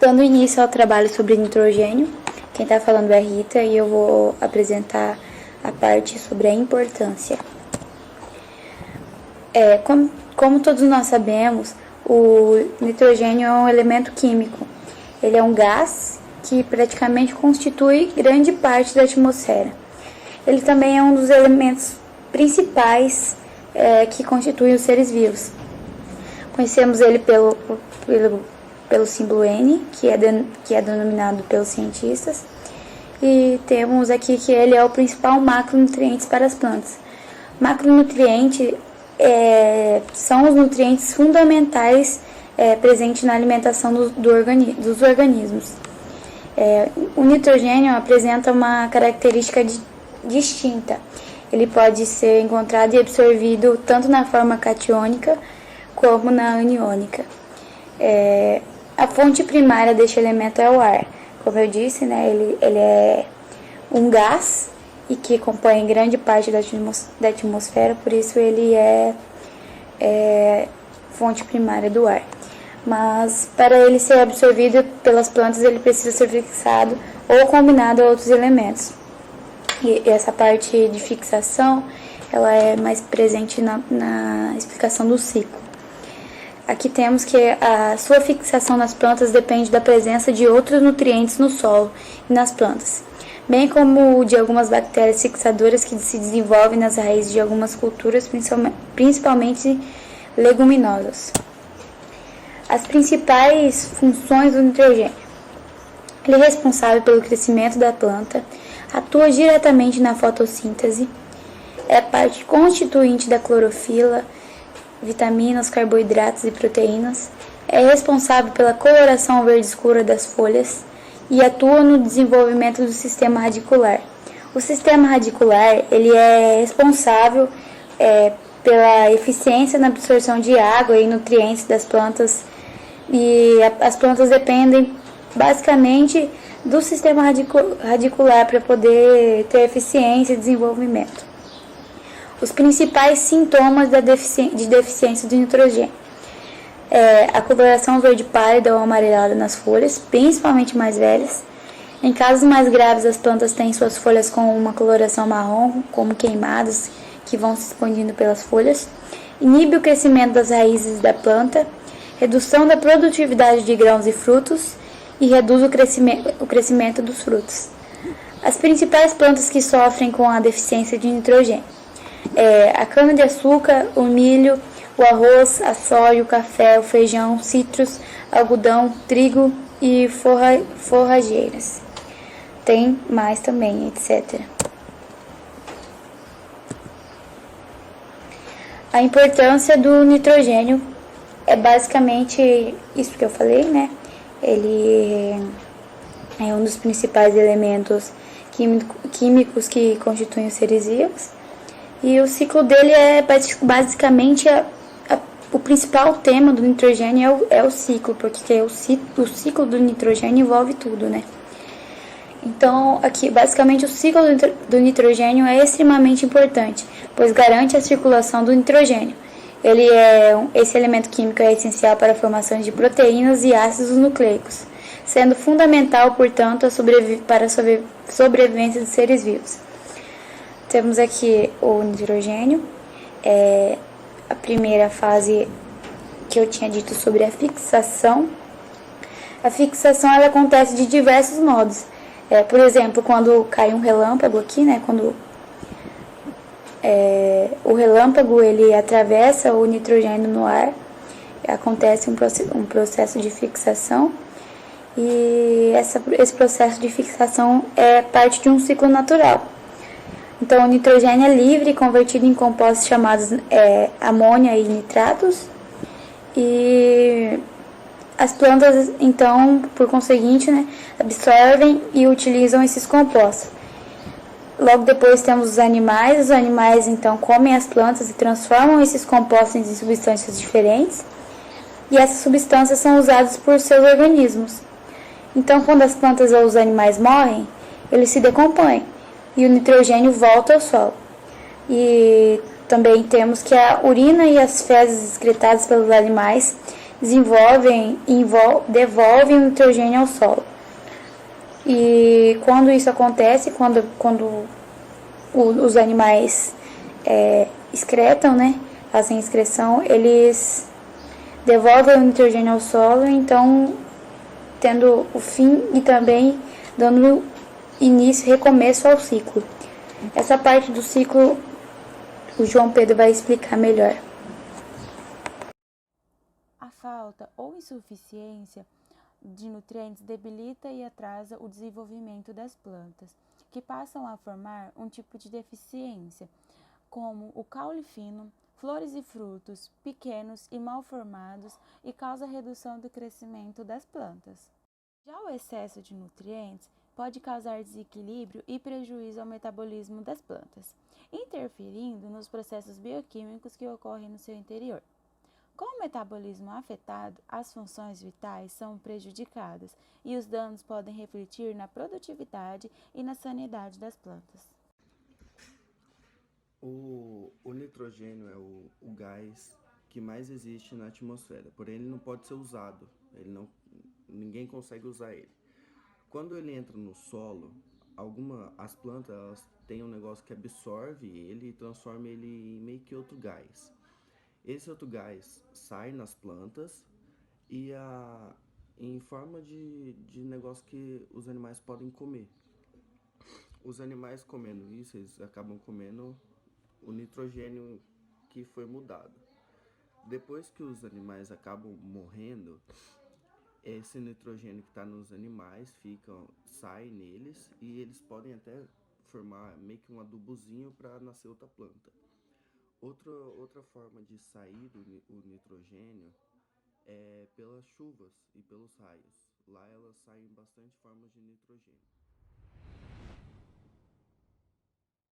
Dando início ao trabalho sobre nitrogênio, quem está falando é a Rita e eu vou apresentar a parte sobre a importância. Como todos nós sabemos, o nitrogênio é um elemento químico. Ele é um gás que praticamente constitui grande parte da atmosfera. Ele também é um dos elementos principais que constituem os seres vivos. Conhecemos ele pelo símbolo N, que é denominado pelos cientistas, e temos aqui que ele é o principal macronutriente para as plantas. Macronutriente são os nutrientes fundamentais presentes na alimentação dos organismos. O nitrogênio apresenta uma característica distinta. Ele pode ser encontrado e absorvido tanto na forma catiônica como na aniônica. A fonte primária deste elemento é o ar. Como eu disse, né, ele é um gás e que compõe grande parte da atmosfera, por isso ele é fonte primária do ar. Mas para ele ser absorvido pelas plantas, ele precisa ser fixado ou combinado a outros elementos. E essa parte de fixação, ela é mais presente na explicação do ciclo. Aqui temos que a sua fixação nas plantas depende da presença de outros nutrientes no solo e nas plantas, bem como de algumas bactérias fixadoras que se desenvolvem nas raízes de algumas culturas, principalmente leguminosas. As principais funções do nitrogênio. Ele é responsável pelo crescimento da planta, atua diretamente na fotossíntese, é parte constituinte da clorofila, vitaminas, carboidratos e proteínas, é responsável pela coloração verde escura das folhas e atua no desenvolvimento do sistema radicular. O sistema radicular ele é responsável pela eficiência na absorção de água e nutrientes das plantas, e as plantas dependem basicamente do sistema radicular para poder ter eficiência e desenvolvimento. Os principais sintomas de deficiência do nitrogênio a coloração verde pálida ou amarelada nas folhas, principalmente mais velhas. Em casos mais graves, as plantas têm suas folhas com uma coloração marrom, como queimadas, que vão se expandindo pelas folhas. Inibe o crescimento das raízes da planta, redução da produtividade de grãos e frutos e reduz o crescimento dos frutos. As principais plantas que sofrem com a deficiência de nitrogênio a cana-de-açúcar, o milho, o arroz, a soja, o café, o feijão, citros, algodão, trigo e forrageiras. Tem mais também, etc. A importância do nitrogênio é basicamente isso que eu falei, né? Ele é um dos principais elementos químicos que constituem os seres vivos. E o ciclo dele é basicamente o principal tema do nitrogênio é o ciclo, porque o ciclo do nitrogênio envolve tudo, né? Então, aqui, basicamente, o ciclo do nitrogênio é extremamente importante, pois garante a circulação do nitrogênio. Esse elemento químico é essencial para a formação de proteínas e ácidos nucleicos, sendo fundamental, portanto, para a sobrevivência dos seres vivos. Temos aqui o nitrogênio, a primeira fase que eu tinha dito sobre a fixação. A fixação ela acontece de diversos modos. Por exemplo, quando cai um relâmpago aqui, né, quando o relâmpago ele atravessa o nitrogênio no ar, acontece um processo de fixação, e esse processo de fixação é parte de um ciclo natural. Então, o nitrogênio é livre e convertido em compostos chamados amônia e nitratos. E as plantas, então, por conseguinte, né, absorvem e utilizam esses compostos. Logo depois temos os animais. Os animais, então, comem as plantas e transformam esses compostos em substâncias diferentes. E essas substâncias são usadas por seus organismos. Então, quando as plantas ou os animais morrem, eles se decompõem e o nitrogênio volta ao solo. E também temos que a urina e as fezes excretadas pelos animais devolvem o nitrogênio ao solo. E quando isso acontece, quando os animais excretam, né, fazem excreção, eles devolvem o nitrogênio ao solo, então tendo o fim e também dando início, recomeço ao ciclo. Essa parte do ciclo o João Pedro vai explicar melhor. A falta ou insuficiência de nutrientes debilita e atrasa o desenvolvimento das plantas, que passam a formar um tipo de deficiência, como o caule fino, flores e frutos pequenos e mal formados, e causa redução do crescimento das plantas. Já o excesso de nutrientes pode causar desequilíbrio e prejuízo ao metabolismo das plantas, interferindo nos processos bioquímicos que ocorrem no seu interior. Com o metabolismo afetado, as funções vitais são prejudicadas e os danos podem refletir na produtividade e na sanidade das plantas. O nitrogênio é o gás que mais existe na atmosfera, porém ele não pode ser usado, ninguém consegue usar ele. Quando ele entra no solo, as plantas elas têm um negócio que absorve ele e transforma ele em meio que outro gás. Esse outro gás sai nas plantas e em forma de negócio que os animais podem comer. Os animais comendo isso, eles acabam comendo o nitrogênio que foi mudado. Depois que os animais acabam morrendo, esse nitrogênio que está nos animais sai neles e eles podem até formar meio que um adubozinho para nascer outra planta. Outra forma de sair o nitrogênio é pelas chuvas e pelos raios. Lá elas saem bastante formas de nitrogênio.